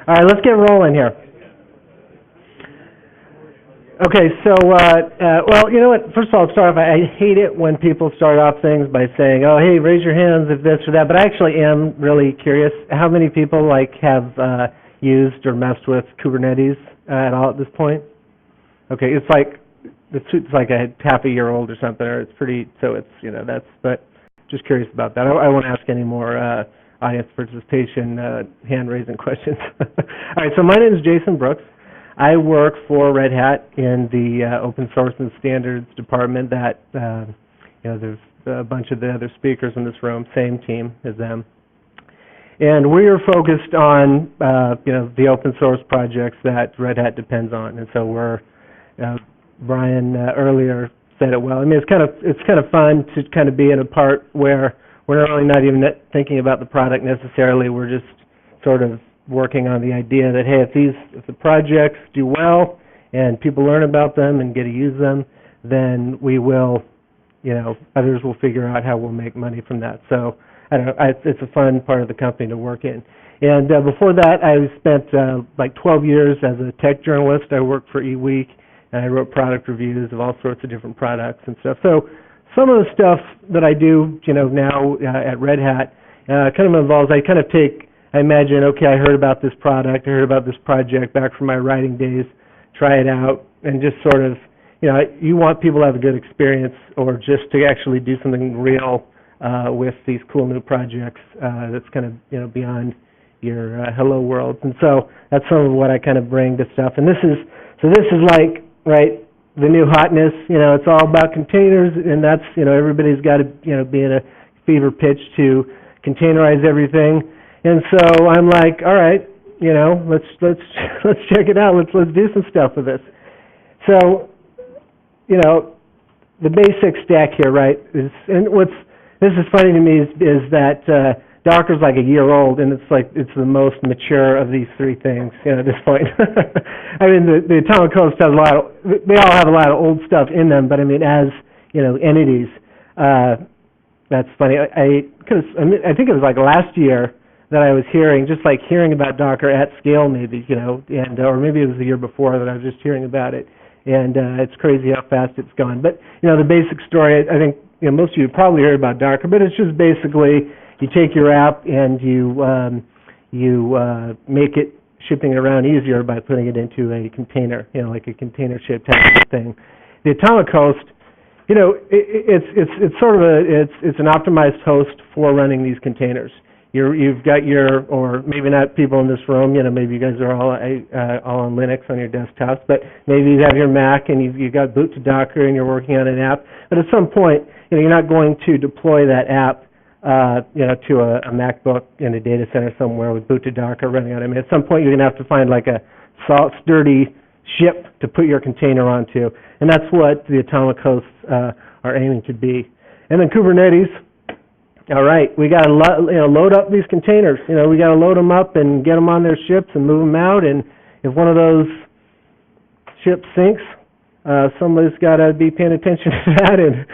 All right, let's get rolling here. Okay, so, well, you know what, first of all, to start off, I hate it when people start off things by saying, oh, hey, raise your hands if this or that, but I actually am really curious. How many people, have used or messed with Kubernetes at all at this point? Okay, it's like a half a year old or something, or it's pretty, so it's, but just curious about that. I won't ask any more audience participation, hand-raising questions. All right, so my name is Jason Brooks. I work for Red Hat in the open source and standards department that, there's a bunch of the other speakers in this room, same team as them. And we are focused on, the open source projects that Red Hat depends on. And so Brian earlier said it well. I mean, it's kind of fun to kind of be in a part where we're really not even thinking about the product necessarily. We're just sort of working on the idea that, hey, if the projects do well and people learn about them and get to use them, then we will, others will figure out how we'll make money from that. So I don't know, it's a fun part of the company to work in. And before that, I spent 12 years as a tech journalist. I worked for eWeek, and I wrote product reviews of all sorts of different products and stuff. So some of the stuff that I do, now at Red Hat kind of involves, I imagine, okay, I heard about this product, I heard about this project back from my writing days, try it out, and just sort of, you want people to have a good experience or just to actually do something real with these cool new projects that's kind of, beyond your hello world. And so that's some of what I kind of bring to stuff. And this is like, right, the new hotness, it's all about containers, and that's, everybody's got to, be in a fever pitch to containerize everything. And so I'm like, all right, let's check it out. Let's do some stuff with this. So, the basic stack here, right? This is funny to me is that Docker's like a year old, and it's the most mature of these three things, at this point. I mean, the Atomic Host has they all have a lot of old stuff in them, but I mean, as entities, that's funny. I think it was like last year that I was hearing about Docker at SCaLE, maybe, and or maybe it was the year before that I was just hearing about it, and it's crazy how fast it's gone. But the basic story, I think most of you probably heard about Docker, but it's just basically you take your app and you make it shipping around easier by putting it into a container, like a container ship type of thing. The Atomic Host, it's sort of it's an optimized host for running these containers. You've got or maybe not people in this room, maybe you guys are all on Linux on your desktops, but maybe you have your Mac and you've got boot to Docker and you're working on an app. But at some point, you're not going to deploy that app, to a MacBook in a data center somewhere with boot to Docker running on it. I mean, at some point, you're going to have to find like a sturdy ship to put your container onto, and that's what the Atomic Hosts are aiming to be. And then Kubernetes. All right, we got to load up these containers. We got to load them up and get them on their ships and move them out. And if one of those ships sinks, somebody's got to be paying attention to that and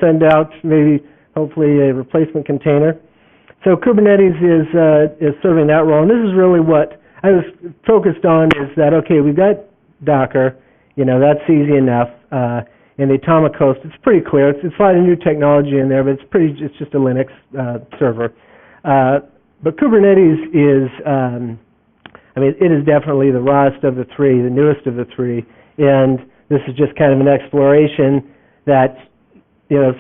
send out hopefully a replacement container. So Kubernetes is serving that role, and this is really what I was focused on. Is that okay? We've got Docker. That's easy enough. And the Atomic Host, it's pretty clear. It's a lot of new technology in there, but it's just a Linux server. But Kubernetes is, it is definitely the rawest of the three, the newest of the three, and this is just kind of an exploration that,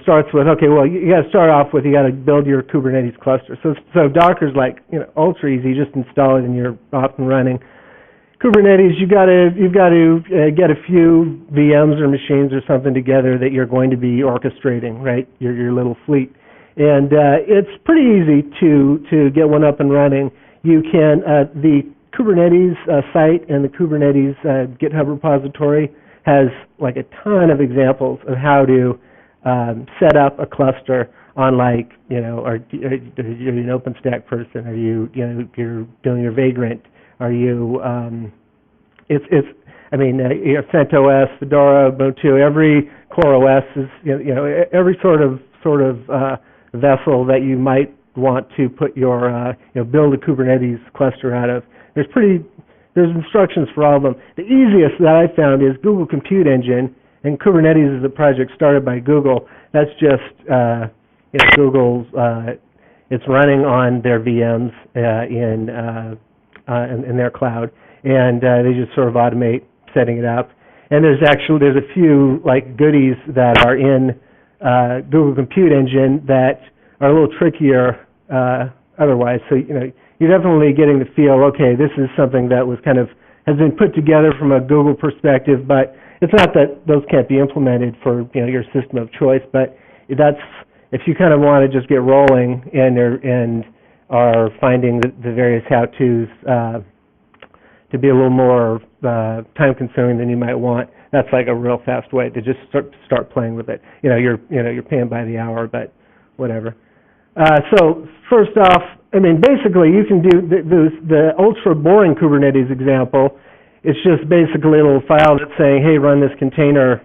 starts with, okay, well, you got to start off with, you got to build your Kubernetes cluster. So Docker's like, ultra easy, just install it and you're off and running. Kubernetes, you've got to get a few VMs or machines or something together that you're going to be orchestrating, right? Your little fleet, and it's pretty easy to get one up and running. You can the Kubernetes site and the Kubernetes GitHub repository has like a ton of examples of how to set up a cluster on are you an OpenStack person? Are you're doing your Vagrant? Are you, CentOS, Fedora, Ubuntu, every core OS is, every sort of vessel that you might want to put your, build a Kubernetes cluster out of. There's instructions for all of them. The easiest that I found is Google Compute Engine, and Kubernetes is a project started by Google. That's just, Google's, it's running on their VMs in their cloud, and they just sort of automate setting it up. And there's a few like goodies that are in Google Compute Engine that are a little trickier otherwise. So you're definitely getting the feel. Okay, this is something that has been put together from a Google perspective, but it's not that those can't be implemented for your system of choice. But that's if you kind of want to just get rolling and are finding the various how-tos to be a little more time-consuming than you might want. That's like a real fast way to just start playing with it. You're paying by the hour, but whatever. So first off, basically you can do the ultra boring Kubernetes example. It's just basically a little file that's saying, hey, run this container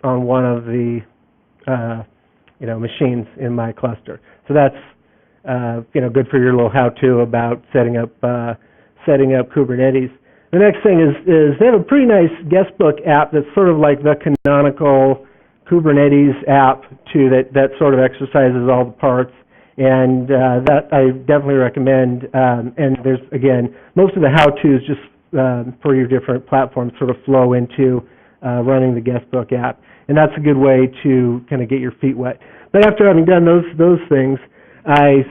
on one of the machines in my cluster. So that's good for your little how-to about setting up Kubernetes. The next thing is they have a pretty nice guestbook app that's sort of like the canonical Kubernetes app that sort of exercises all the parts, and that I definitely recommend. And there's, again, most of the how-tos just for your different platforms sort of flow into running the guestbook app, and that's a good way to kind of get your feet wet. But after having done those things, I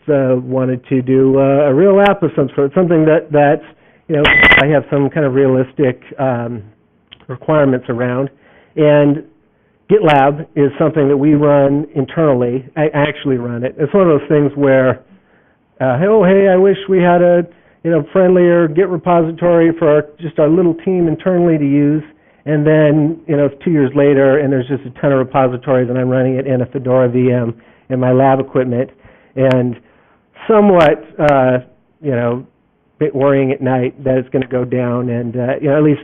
wanted to do a real app of some sort, something that I have some kind of realistic requirements around. And GitLab is something that we run internally. I actually run it. It's one of those things where, hey, I wish we had a friendlier Git repository for our little team internally to use. And then it's 2 years later, and there's just a ton of repositories, and I'm running it in a Fedora VM in my lab equipment, and somewhat, bit worrying at night that it's going to go down, and at least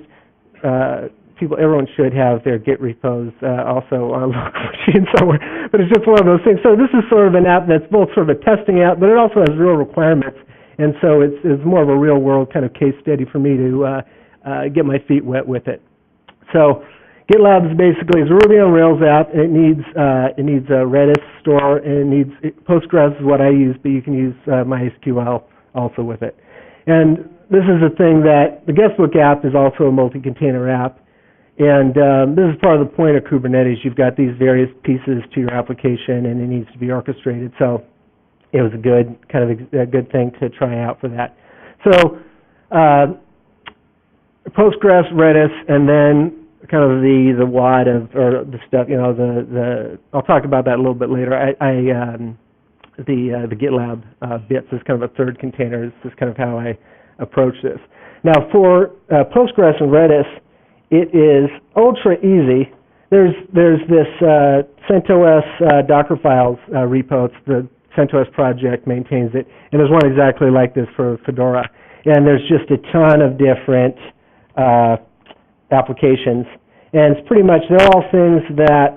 everyone should have their Git repos also on a local machine somewhere. But it's just one of those things. So this is sort of an app that's both sort of a testing app, but it also has real requirements, and so it's more of a real world kind of case study for me to get my feet wet with it. So GitLab is basically a Ruby on Rails app, and it needs a Redis store, and it needs Postgres is what I use, but you can use MySQL also with it. And this is a thing that the guestbook app is also a multi-container app, and this is part of the point of Kubernetes. You've got these various pieces to your application, and it needs to be orchestrated. So it was a good thing to try out for that. So Postgres, Redis, and then kind of the wad of or the stuff. I'll talk about that a little bit later. The GitLab bits is kind of a third container. This is kind of how I approach this. Now for Postgres and Redis, it is ultra easy. There's this CentOS Docker files repo. It's the CentOS project maintains it, and there's one exactly like this for Fedora. And there's just a ton of different applications, and it's pretty much they're all things that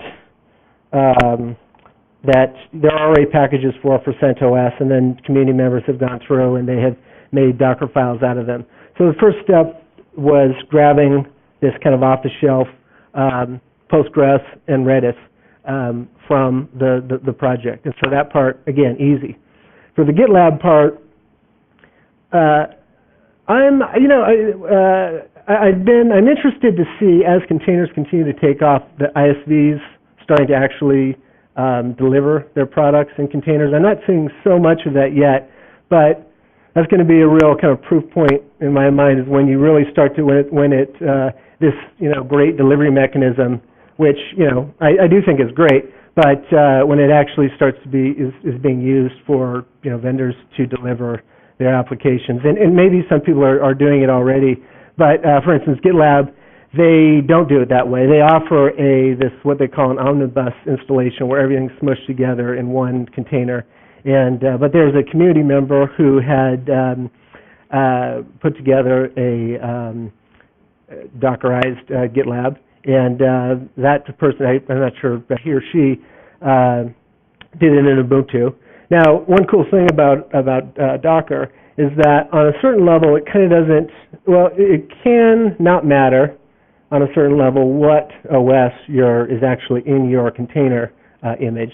there are already packages for CentOS, and then community members have gone through and they have made Docker files out of them. So the first step was grabbing this kind of off-the-shelf Postgres and Redis from the project, and so that part again easy. For the GitLab part, I'm interested to see as containers continue to take off, the ISVs starting to actually deliver their products in containers. I'm not seeing so much of that yet, but that's going to be a real kind of proof point in my mind is when you really start to this great delivery mechanism, which I do think is great, but when it actually starts to be is being used for vendors to deliver their applications, and maybe some people are doing it already, but for instance, GitLab, they don't do it that way. They offer this what they call an omnibus installation where everything's smushed together in one container. And but there's a community member who had put together a Dockerized GitLab, and that person, I'm not sure, but he or she did it in Ubuntu. Now, one cool thing about Docker is that on a certain level, it kind of doesn't. Well, it can not matter on a certain level what OS is actually in your container image.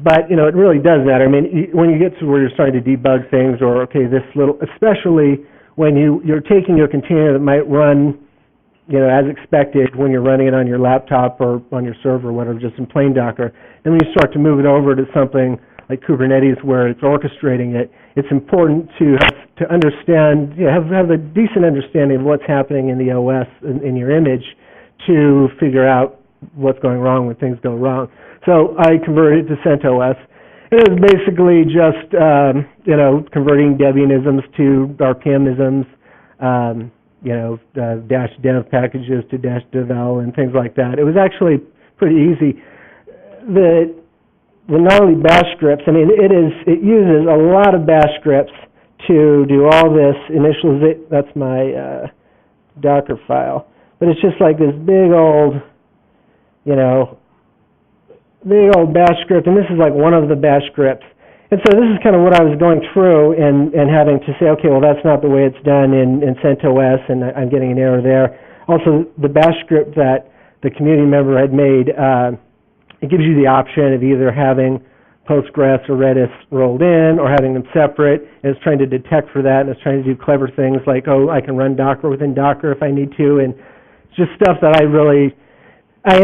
But, it really does matter. I mean, when you get to where you're starting to debug things, or, okay, this little, especially when you're taking your container that might run, as expected when you're running it on your laptop or on your server or whatever, just in plain Docker, and when you start to move it over to something like Kubernetes where it's orchestrating it, it's important to understand, have a decent understanding of what's happening in the OS, in your image, to figure out what's going wrong when things go wrong. So I converted it to CentOS. It was basically just, converting Debianisms to RPMisms, dash dev packages to dash devel and things like that. It was actually pretty easy. The gnarly bash scripts, I mean, it uses a lot of bash scripts to do all this initialization. That's my Docker file. But it's just like this big old, big old bash script, and this is like one of the bash scripts. And so this is kind of what I was going through and having to say, okay, well, that's not the way it's done in CentOS, and I'm getting an error there. Also, the bash script that the community member had made, it gives you the option of either having Postgres or Redis rolled in or having them separate, and it's trying to detect for that, and it's trying to do clever things like, oh, I can run Docker within Docker if I need to, and it's just stuff that I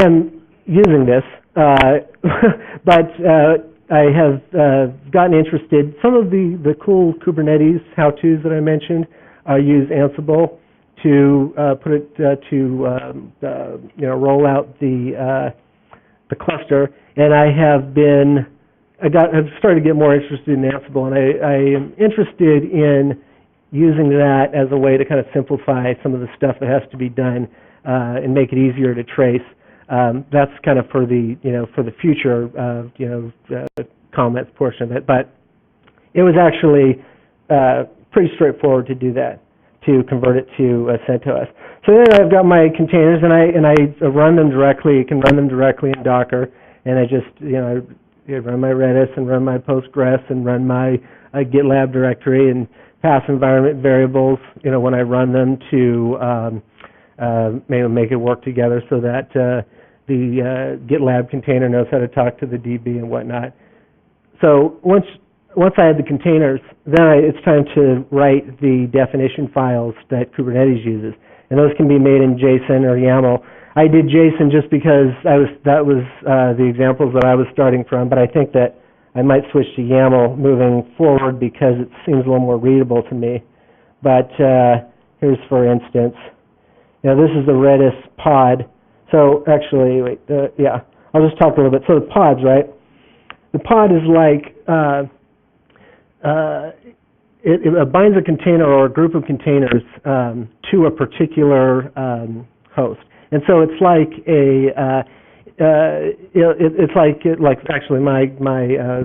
am using this, but I have gotten interested. Some of the cool Kubernetes how-tos that I mentioned use Ansible to put it roll out the cluster, and I've started to get more interested in Ansible, and I am interested in using that as a way to kind of simplify some of the stuff that has to be done and make it easier to trace. That's kind of for the future comments portion of it, but it was actually pretty straightforward to do that, to convert it to CentOS. So then I've got my containers, and I run them directly. You can run them directly in Docker, and I just I run my Redis and run my Postgres and run my GitLab directory and pass environment variables. When I run them to make it work together so that the GitLab container knows how to talk to the DB and whatnot. So once I had the containers, then it's time to write the definition files that Kubernetes uses, and those can be made in JSON or YAML. I did JSON just because that was the examples that I was starting from, but I think that I might switch to YAML moving forward because it seems a little more readable to me. But here's, for instance, this is the Redis pod. So actually, wait, I'll just talk a little bit. So the pods, right? The pod is like, it binds a container or a group of containers to a particular host. And so it's like it's like actually my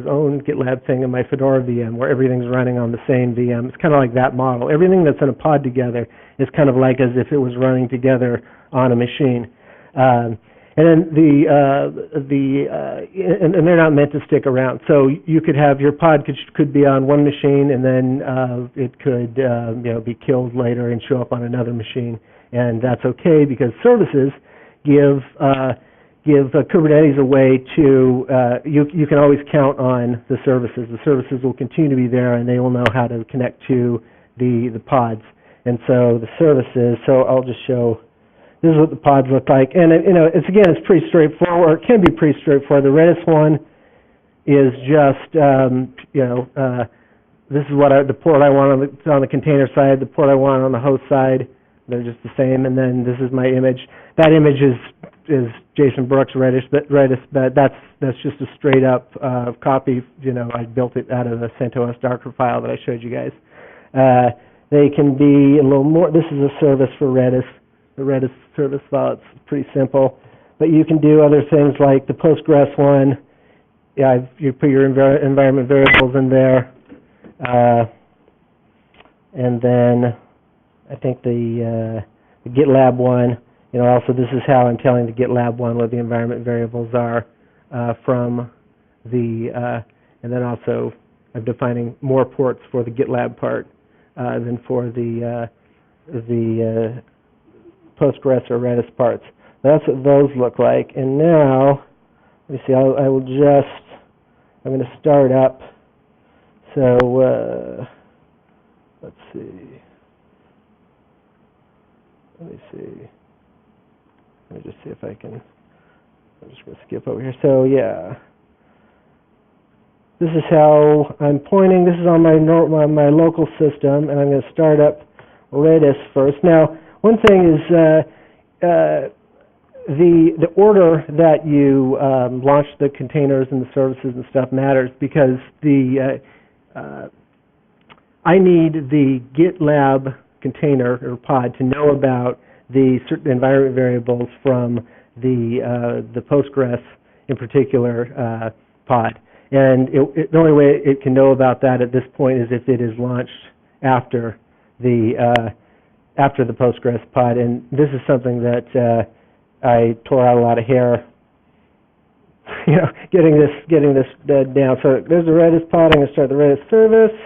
own GitLab thing and my Fedora VM where everything's running on the same VM. It's kind of like that model. Everything that's in a pod together is kind of like as if it was running together on a machine. And then and they're not meant to stick around. So you could have your pod could be on one machine, and then it could be killed later and show up on another machine, and that's okay because services give Kubernetes a way to you can always count on the services. The services will continue to be there, and they will know how to connect to the pods. And so the services. So I'll just show. This is what the pods look like, and it's pretty straightforward. It can be pretty straightforward. The Redis one is just this is what the port I want on the container side, the port I want on the host side. They're just the same, and then this is my image. That image is Jason Brooks Redis, but that's just a straight up copy. I built it out of a CentOS Docker file that I showed you guys. They can be a little more. This is a service for Redis. The Redis service file, it's pretty simple. But you can do other things like the Postgres one. You put your environment variables in there. And then I think the GitLab one, also this is how I'm telling the GitLab one what the environment variables are from the, and then also defining more ports for the GitLab part than for the Postgres or Redis parts. That's what those look like. And now, let me see, I'm going to start up. So, let's see. Let me just see if I can, I'm just going to skip over here. So, yeah. This is how I'm pointing. This is on my local system, and I'm going to start up Redis first. Now, one thing is the order that you launch the containers and the services and stuff matters, because I need the GitLab container or pod to know about the certain environment variables from the Postgres in particular pod. And the only way it can know about that at this point is if it is launched after the Postgres pod. And this is something that I tore out a lot of hair, getting this down. So there's the Redis pod. I'm going to start the Redis service.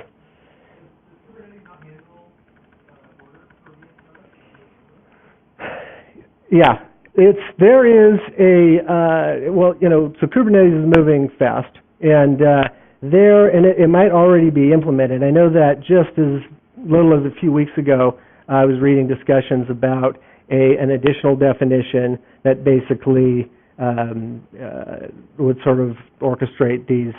Yeah, there is so Kubernetes is moving fast. And it might already be implemented. I know that just as little as a few weeks ago, I was reading discussions about an additional definition that basically would sort of orchestrate these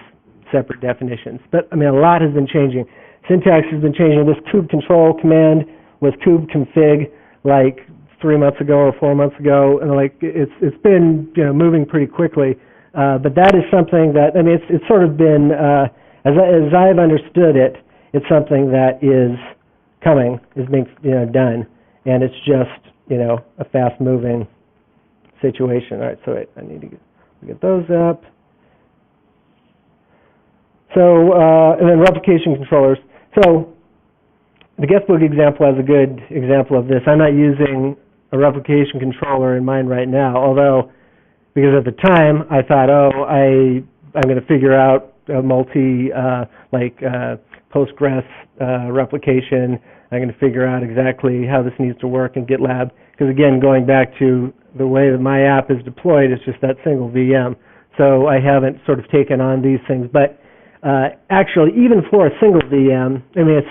separate definitions. But I mean, a lot has been changing. Syntax has been changing. This kube control command was kube config like 3 months ago or 4 months ago, and it's been moving pretty quickly. But that is something that, I mean, it's sort of been, as I've understood it, it's something that is coming, is being done, and it's just a fast-moving situation. All right, so I need to get those up. So, and then replication controllers. So, the guestbook example has a good example of this. I'm not using a replication controller in mind right now, although, because at the time I thought, I'm going to figure out a Postgres replication. I'm going to figure out exactly how this needs to work in GitLab. Because again, going back to the way that my app is deployed, it's just that single VM. So I haven't sort of taken on these things. But actually, even for a single VM, if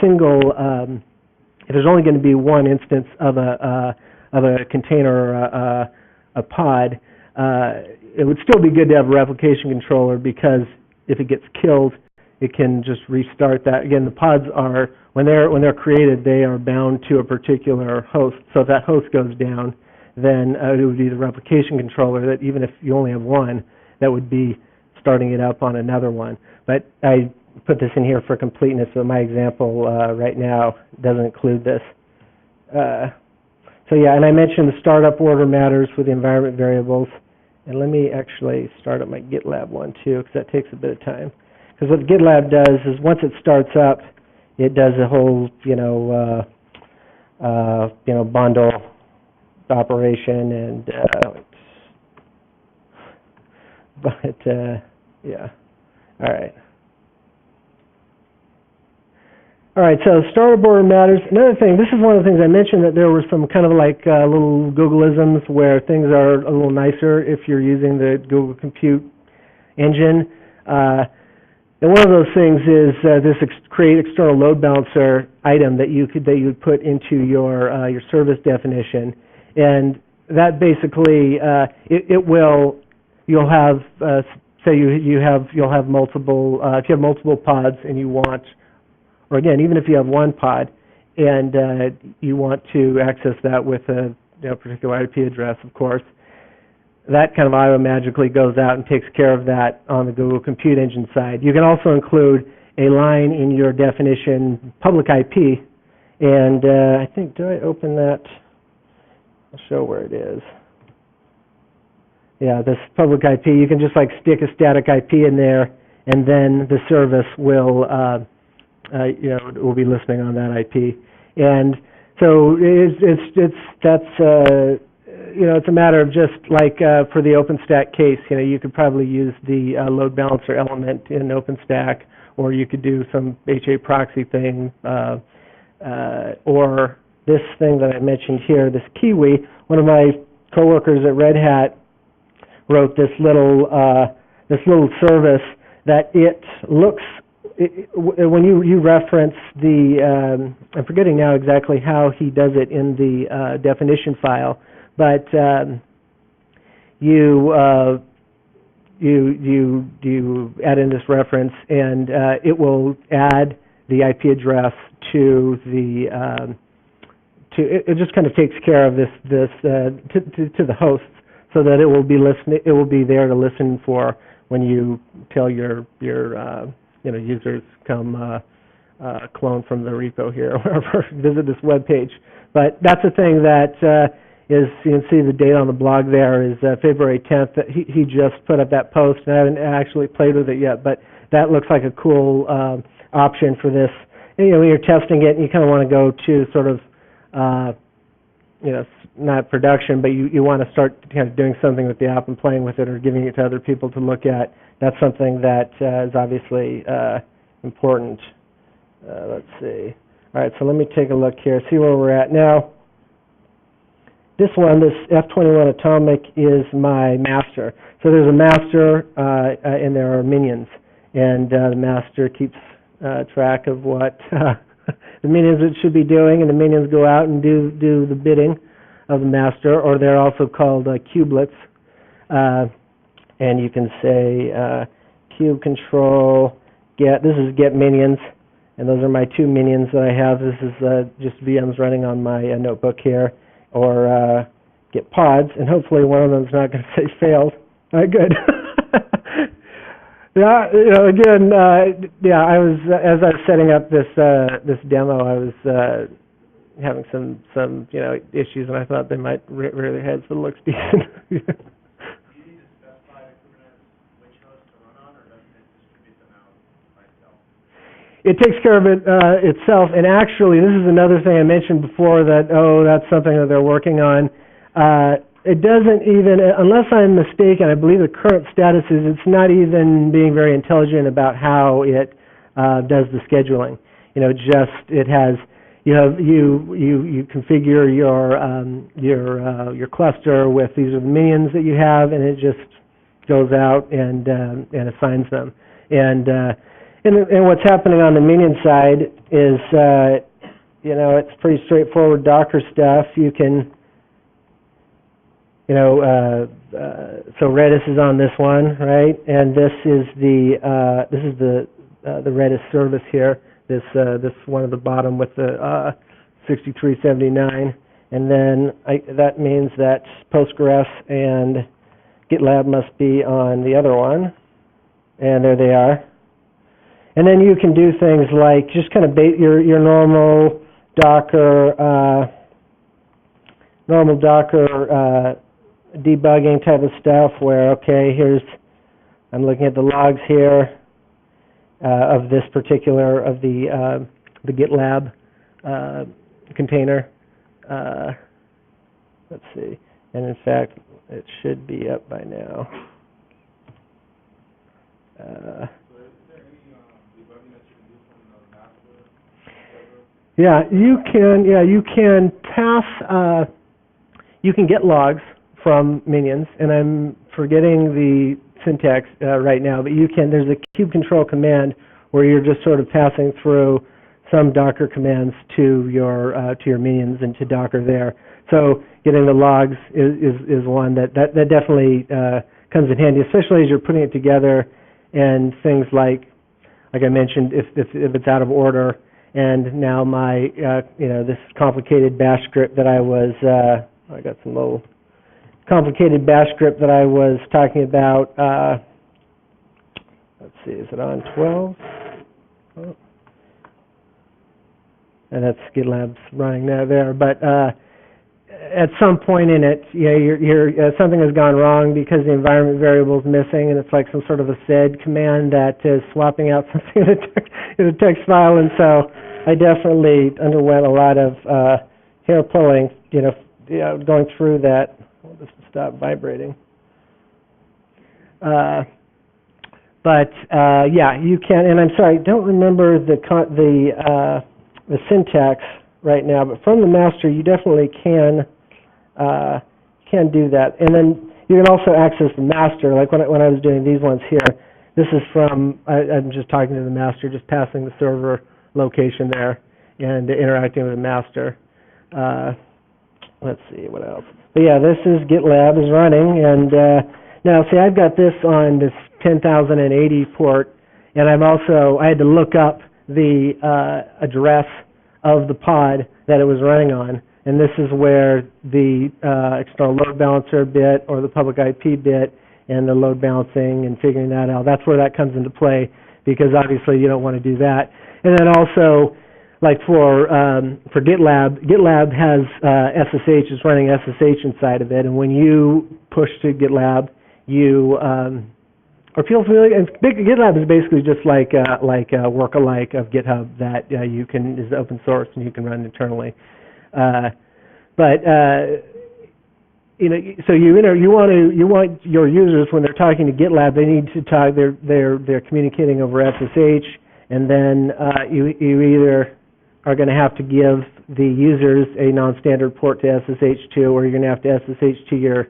there's only going to be one instance of a container or a pod, it would still be good to have a replication controller, because if it gets killed, it can just restart that. Again, the pods are, when they're created, they are bound to a particular host. So if that host goes down, then it would be the replication controller that, even if you only have one, that would be starting it up on another one. But I put this in here for completeness, so my example right now doesn't include this. So yeah, and I mentioned the startup order matters for the environment variables. And let me actually start up my GitLab one too, because that takes a bit of time. Because what GitLab does is, once it starts up, it does a whole bundle operation, and yeah, all right. All right, so startup order matters. Another thing, this is one of the things I mentioned, that there were some kind of little Googleisms where things are a little nicer if you're using the Google Compute engine. And one of those things is this create external load balancer item that you would put into your service definition, and that basically you'll have say you'll have multiple if you have multiple pods and you want. Or again, even if you have one pod and you want to access that with a particular IP address, of course, that kind of IO magically goes out and takes care of that on the Google Compute Engine side. You can also include a line in your definition, public IP, and I think, do I open that? I'll show where it is. Yeah, this public IP, you can just stick a static IP in there, and then the service will will be listening on that IP. And so it's a matter of just for the OpenStack case, you could probably use the load balancer element in OpenStack, or you could do some HA proxy thing, or this thing that I mentioned here, this Kiwi. One of my coworkers at Red Hat wrote this little service that it looks, when you reference the, I'm forgetting now exactly how he does it in the definition file, but you add in this reference, and it will add the IP address to the it just kind of takes care of this to the hosts, so that it will be there to listen for when you tell your users come clone from the repo here or whatever, visit this web page. But that's the thing that is, you can see the date on the blog there is February 10th. That he just put up that post, and I haven't actually played with it yet, but that looks like a cool option for this. And, when you're testing it, you kind of want to go to sort of, not production, but you want to start kind of doing something with the app and playing with it or giving it to other people to look at. That's something that is obviously important. Let's see. All right, so let me take a look here, see where we're at now. This one, this F21 Atomic, is my master. So there's a master, and there are minions. And the master keeps track of what the minions it should be doing, and the minions go out and do the bidding of the master, or they're also called kubelets. And you can say cube control get. This is get minions, and those are my two minions that I have. This is just VMs running on my notebook here. Or get pods, and hopefully one of them is not going to say failed. All right, good. Yeah, again, I was, as I was setting up this demo, I was having some issues, and I thought they might rear their heads, but it looks decent. Do you need to specify the Kubernetes which host to run on, or does it distribute them out by itself? It takes care of it itself, and actually, this is another thing I mentioned before that, that's something that they're working on. It doesn't even, unless I'm mistaken, I believe the current status is it's not even being very intelligent about how it does the scheduling. It has, you configure your cluster with these are the minions that you have, and it just goes out and assigns them. And what's happening on the minion side is, it's pretty straightforward Docker stuff. You can, so Redis is on this one, right? And this is the Redis service here. This one at the bottom with the 6379, and then that means that Postgres and GitLab must be on the other one, and there they are. And then you can do things like just kind of your normal Docker debugging type of stuff where, okay, I'm looking at the logs here of this particular, of the GitLab container. Let's see. And in fact, it should be up by now. You can pass, you can get logs from minions, and I'm forgetting the syntax right now, but there's a kube control command where you're just sort of passing through some Docker commands to your minions and to Docker there. So getting the logs is one that definitely comes in handy, especially as you're putting it together, and things like I mentioned, if it's out of order. And now my, this complicated bash script that I was, I got some little complicated bash script that I was talking about. Let's see, is it on 12? Oh. And that's GitLab's running now there. But at some point in it, something has gone wrong because the environment variable is missing, and it's like some sort of a sed command that is swapping out something in a text file, and so I definitely underwent a lot of hair pulling, going through that. I'll just stop vibrating. But yeah, you can. And I'm sorry, I don't remember the syntax right now. But from the master, you definitely can do that. And then you can also access the master. Like when I was doing these ones here, this is from. I'm just talking to the master, just passing the server location there and interacting with the master. Let's see what else. But yeah, this is Gitlab is running, and now see, I've got this on this 10,080 port, and I had to look up the address of the pod that it was running on, and this is where the external load balancer bit or the public IP bit and the load balancing and figuring that out. That's where that comes into play, because obviously you don't want to do that. And then also, like for GitLab has SSH, it's running SSH inside of it, and when you push to GitLab, you or feel familiar. And GitLab is basically just like a work-alike of GitHub that you can is open source and you can run internally. You know, so you want your users, when they're talking to GitLab, they need to talk. They're communicating over SSH, and then you either are going to have to give the users a non-standard port to SSH to, or you're going to have to SSH to your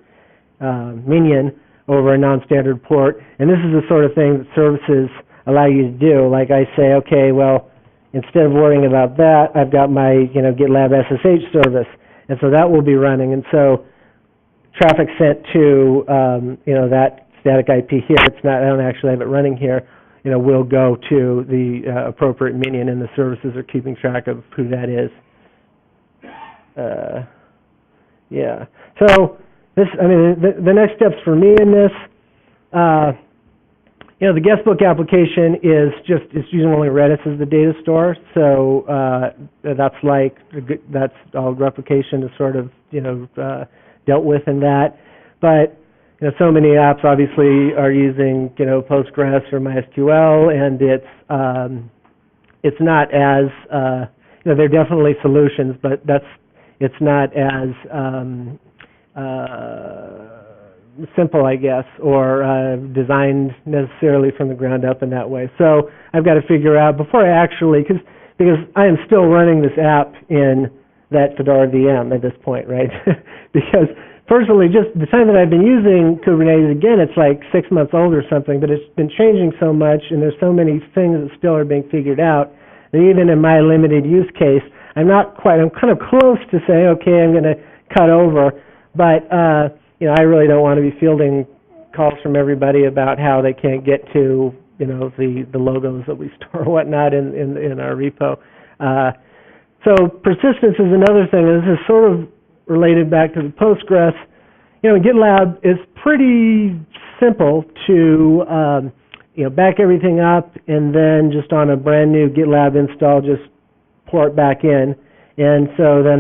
minion over a non-standard port. And this is the sort of thing that services allow you to do. Like I say, okay, well, instead of worrying about that, I've got my GitLab SSH service, and so that will be running. And so traffic sent to that static IP here. It's not. I don't actually have it running here. Will go to the appropriate minion, and the services are keeping track of who that is. Yeah. So this, the next steps for me in this, the guestbook application it's using only Redis as the data store. So that's all replication is sort of dealt with in that, but so many apps obviously are using Postgres or MySQL, and it's not as they're definitely solutions, but it's not as simple, I guess, or designed necessarily from the ground up in that way. So I've got to figure out before I actually, because I am still running this app in that Fedora VM at this point, right? Because personally, just the time that I've been using Kubernetes, again, it's like 6 months old or something, but it's been changing so much, and there's so many things that still are being figured out, that even in my limited use case, I'm kind of close to saying, okay, I'm going to cut over, but, I really don't want to be fielding calls from everybody about how they can't get to, the logos that we store or whatnot in our repo. So persistence is another thing, and this is sort of related back to the Postgres. GitLab is pretty simple to back everything up, and then just on a brand new GitLab install, just pour it back in. And so then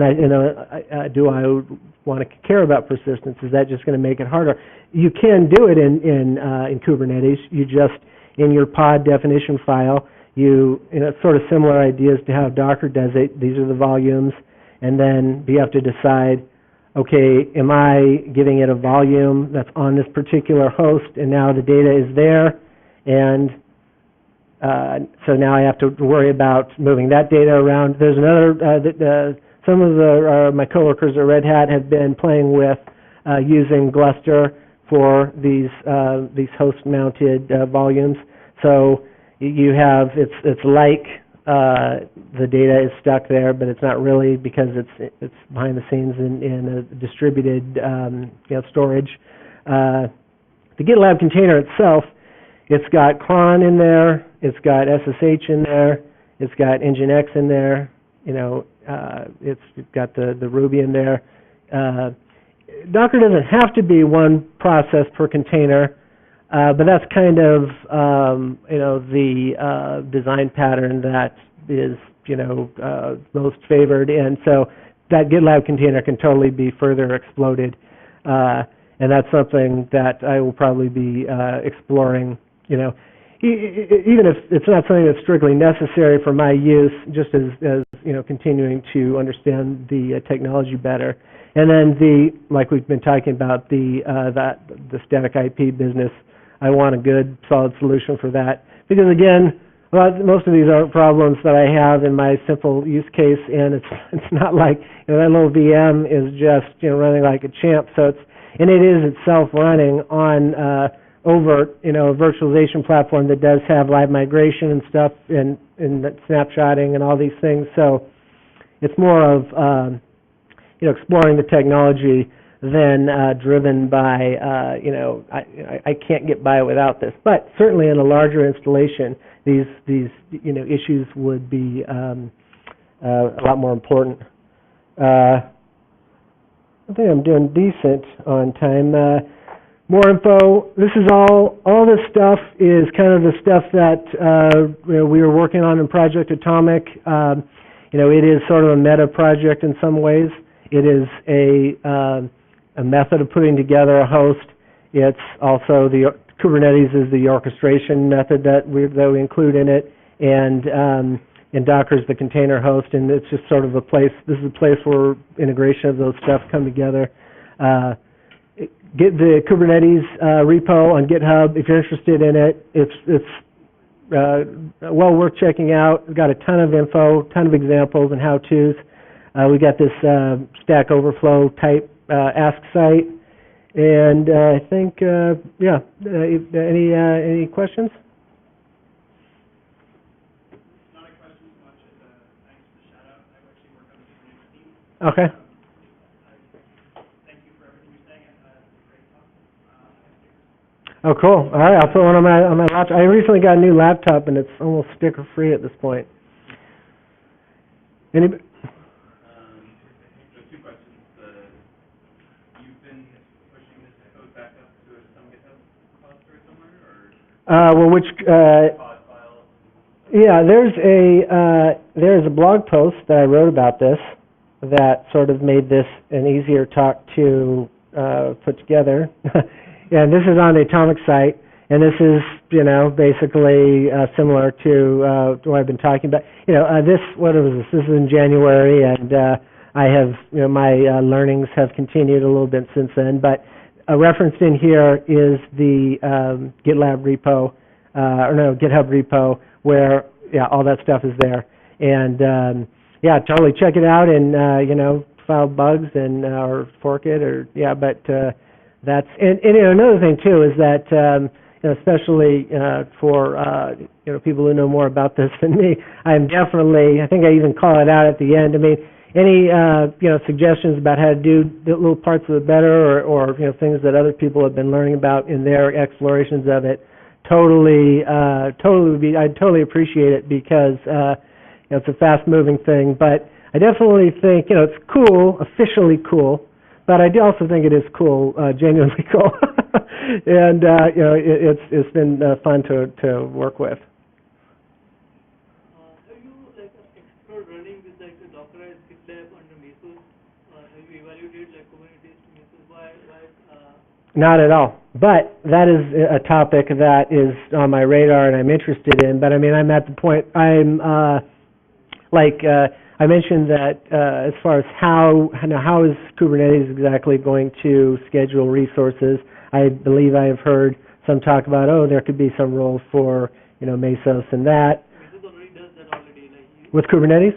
do I want to care about persistence? Is that just going to make it harder? You can do it in Kubernetes. You just in your pod definition file, it's sort of similar ideas to how Docker does it. These are the volumes. And then you have to decide, okay, am I giving it a volume that's on this particular host, and now the data is there, and so now I have to worry about moving that data around. There's another, some of my coworkers at Red Hat have been playing with using Gluster for these host-mounted volumes. So you have, it's like the data is stuck there, but it's not really, because it's behind the scenes in a distributed storage. The GitLab container itself, it's got cron in there, it's got SSH in there, it's got Nginx in there, it's got the Ruby in there. Docker doesn't have to be one process per container, but that's kind of the design pattern that is most favored, and so that GitLab container can totally be further exploded, and that's something that I will probably be exploring. Even if it's not something that's strictly necessary for my use, just as continuing to understand the technology better. And then like we've been talking about, the static IP business, I want a good, solid solution for that. Because again, most of these aren't problems that I have in my simple use case, and it's not like, you know, that little VM is just, you know, running like a champ. So it is itself running on over, you know, a virtualization platform that does have live migration and stuff, and snapshotting and all these things. So it's more of you know, exploring the technology than driven by you know, I can't get by without this. But certainly in a larger installation, these you know, issues would be a lot more important. I think I'm doing decent on time. More info. This is all this stuff is kind of the stuff that you know, we were working on in Project Atomic. You know, it is sort of a meta project in some ways. It is a method of putting together a host. It's also the Kubernetes is the orchestration method that we include in it, and Docker is the container host, and it's just sort of a place. This is a place where integration of those stuff come together. Get the Kubernetes repo on GitHub if you're interested in it. It's well worth checking out. We've got a ton of info, ton of examples and how-tos. We got this Stack Overflow type ask site, and I think yeah. Any questions? Not a question so much as thanks for the shout out. I actually work on the Kubernetes team. Okay. Thank you for everything you're saying, and great talk. Oh, cool. All right, I'll put one on my laptop. I recently got a new laptop, and it's almost sticker free at this point. Any? So two questions. You've been pushing this code back up to some GitHub repository somewhere, or Well, which? pod files? Yeah, there's a blog post that I wrote about this that sort of made this an easier talk to put together. And this is on the Atomic site, and this is, you know, basically similar to what I've been talking about. You know, what was this? This is in January, and I have, you know, my learnings have continued a little bit since then. But referenced in here is the GitLab repo, GitHub repo, where all that stuff is there. And yeah, totally check it out, and you know, file bugs and or fork it, or but. That's and you know, another thing too is that you know, especially for you know, people who know more about this than me, I'm definitely, I think I even call it out at the end. I mean, any you know, suggestions about how to do the little parts of it better, or you know, things that other people have been learning about in their explorations of it, totally I'd totally appreciate it, because you know, it's a fast-moving thing. But I definitely think, you know, it's cool, officially cool. But I do also think it is cool, genuinely cool, and you know, it's been fun to work with. Have you explored running with the Dockerized Gitlab under Mesos? Have you evaluated Kubernetes to Mesos? Why? Not at all. But that is a topic that is on my radar and I'm interested in. But I mean, I'm at the point I'm I mentioned that as far as how is Kubernetes exactly going to schedule resources, I believe I have heard some talk about, there could be some roles for, you know, Mesos and that. Mesos already does that already. With Kubernetes?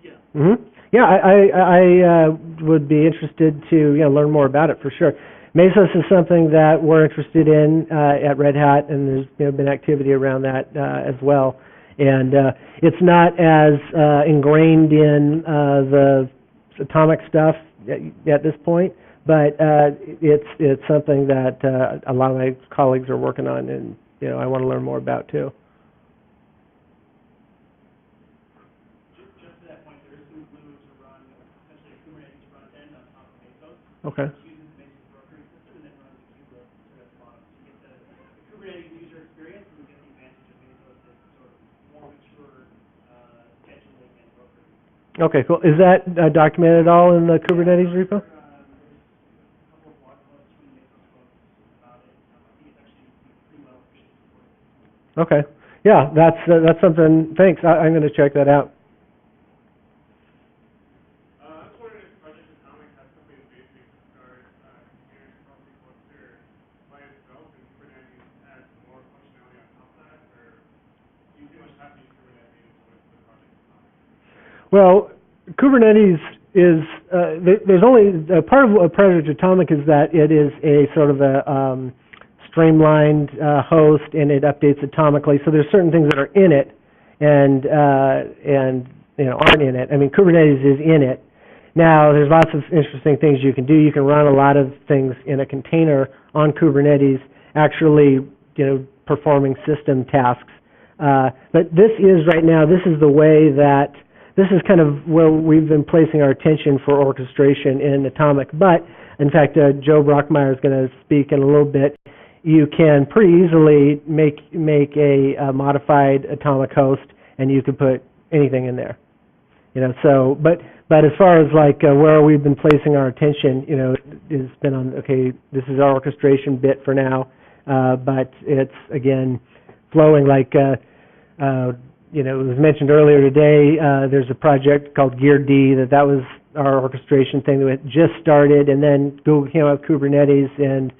Yeah. Mm-hmm. Yeah, I would be interested to, you know, learn more about it for sure. Mesos is something that we're interested in at Red Hat, and there's, you know, been activity around that as well. And it's not as ingrained in the Atomic stuff at this point, but it's something that a lot of my colleagues are working on, and you know, I want to learn more about too. Just to that point, there is some limit to run essentially a Kubernetes front end on top of Mesos. Okay. Which uses the Mesos brokering system and then runs the Gitlab to the bottom. So you get the Kubernetes user experience, and you get the advantage of Mesos as sort of more mature scheduling and brokering. Okay, cool. Is that documented at all in the Kubernetes repo? There's a couple of blog posts from the Mesos folks about it. I think it's actually pretty well officially supported. Okay. Yeah, that's something. Thanks. I'm going to check that out. I was wondering if Project Atomic has something basic or containers probably closer by itself and Kubernetes as Well, Kubernetes is, there's only, part of Project Atomic is that it is a sort of a streamlined host, and it updates atomically. So there's certain things that are in it and aren't in it. I mean, Kubernetes is in it. Now, there's lots of interesting things you can do. You can run a lot of things in a container on Kubernetes, actually, performing system tasks. But this is right now, this is the way that, this is kind of where we've been placing our attention for orchestration in Atomic. But, in fact, Joe Brockmeyer is going to speak in a little bit. You can pretty easily make a modified Atomic host, and you can put anything in there. So, but as far as like where we've been placing our attention, it's been on, okay, this is our orchestration bit for now, but it's, again, flowing like, it was mentioned earlier today, there's a project called GearD that was our orchestration thing that just started, and then Google came out with Kubernetes, and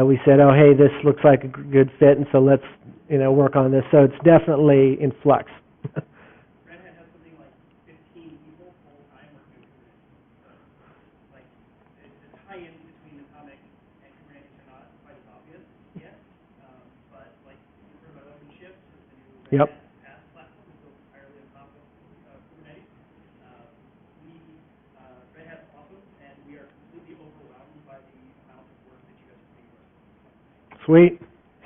we said, oh, hey, this looks like a good fit, and so let's, work on this. So it's definitely in flux. Yep. Red Hat's awesome, and we are completely overwhelmed by the amount of work that you guys are doing. Sweet.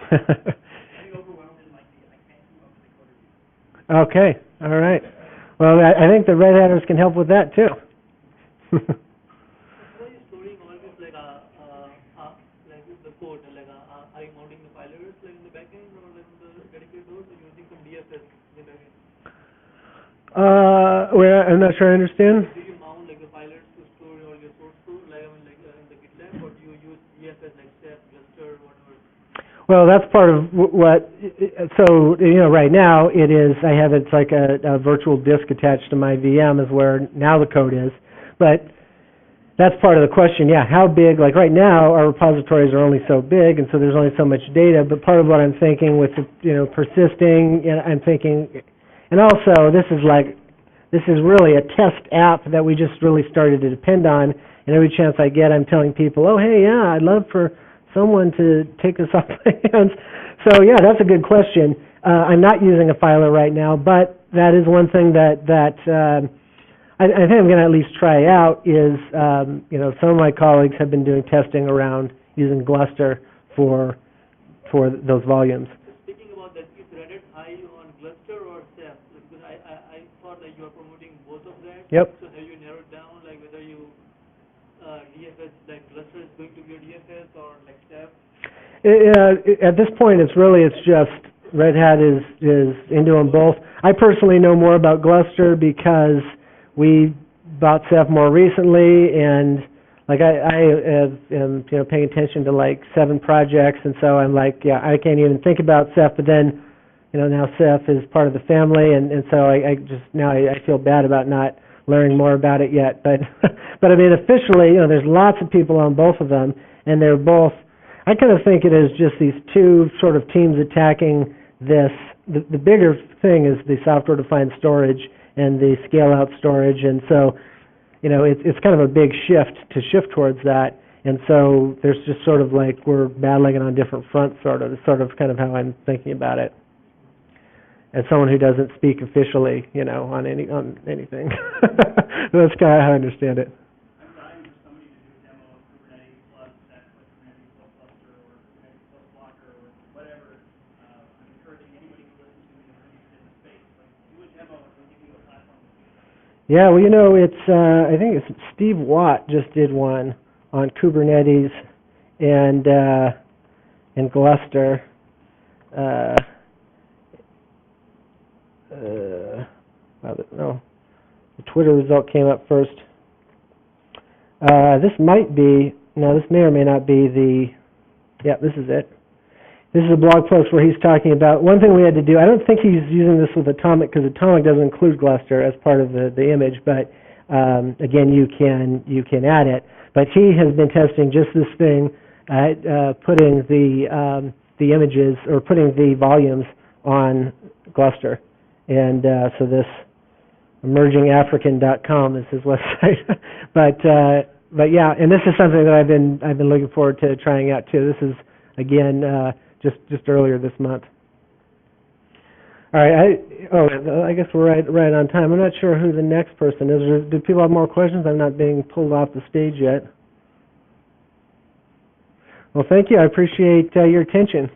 I'm overwhelmed in like I can't keep up with the code review. Okay. All right. Well, I think the Red Hatters can help with that too. Why are you storing all this like the code? Are you mounting the filers like in the backend or like in the dedicated nodes, or using some DFS in the backend? Well, I'm not sure I understand. Do you mount like the filers to store all your source code, like in the GitLab, or do you use DFS like Ceph, Gluster, whatever? Well, that's part of what. So right now it is. I have it's like a virtual disk attached to my VM is where now the code is, but that's part of the question. Yeah, how big? Like right now, our repositories are only so big, and so there's only so much data. But part of what I'm thinking with persisting, I'm thinking, and also this is really a test app that we just really started to depend on. And every chance I get, I'm telling people, oh hey, yeah, I'd love for someone to take this off my hands. So yeah, that's a good question. I'm not using a filer right now, but that is one thing that I think I'm going to at least try out is, some of my colleagues have been doing testing around using Gluster for those volumes. Speaking about that, is Red Hat high on Gluster or Ceph? Because I thought that you are promoting both of them. Yep. So have you narrowed down like whether you DFS, like Gluster is going to be a DFS or like Ceph? At this point, it's just Red Hat is into them both. I personally know more about Gluster because we bought Ceph more recently, and like I am paying attention to like 7 projects, and so I'm like, yeah, I can't even think about Ceph, but then now Ceph is part of the family, and so I just now I feel bad about not learning more about it yet, but but I mean officially, there's lots of people on both of them, and they're both. I kind of think it is just these two sort of teams attacking this. The bigger thing is the software-defined storage and the scale-out storage, and so it's kind of a big shift towards that, and so there's just sort of like we're battling it on different fronts, sort of kind of how I'm thinking about it. As someone who doesn't speak officially, on anything, that's kind of how I understand it. I'm dying for somebody to do a demo of Kubernetes plus Ceph, like Kubernetes plus Gluster or Kubernetes plus Blocker or whatever. I'm encouraging anybody who listens to me or are interested in the space, like do a demo and we'll give you a platform. Yeah, well, it's I think it's Steve Watt just did one on Kubernetes and Gluster. No, the Twitter result came up first. This may or may not be this is it. This is a blog post where he's talking about one thing we had to do. I don't think he's using this with Atomic because Atomic doesn't include Gluster as part of the image, but again, you can add it. But he has been testing just this thing, putting the images or putting the volumes on Gluster, and so this emergingafrican.com is his website. But yeah, and this is something that I've been looking forward to trying out too. This is again just earlier this month. All right, I guess we're right on time. I'm not sure who the next person is. Do people have more questions? I'm not being pulled off the stage yet. Well, thank you. I appreciate your attention.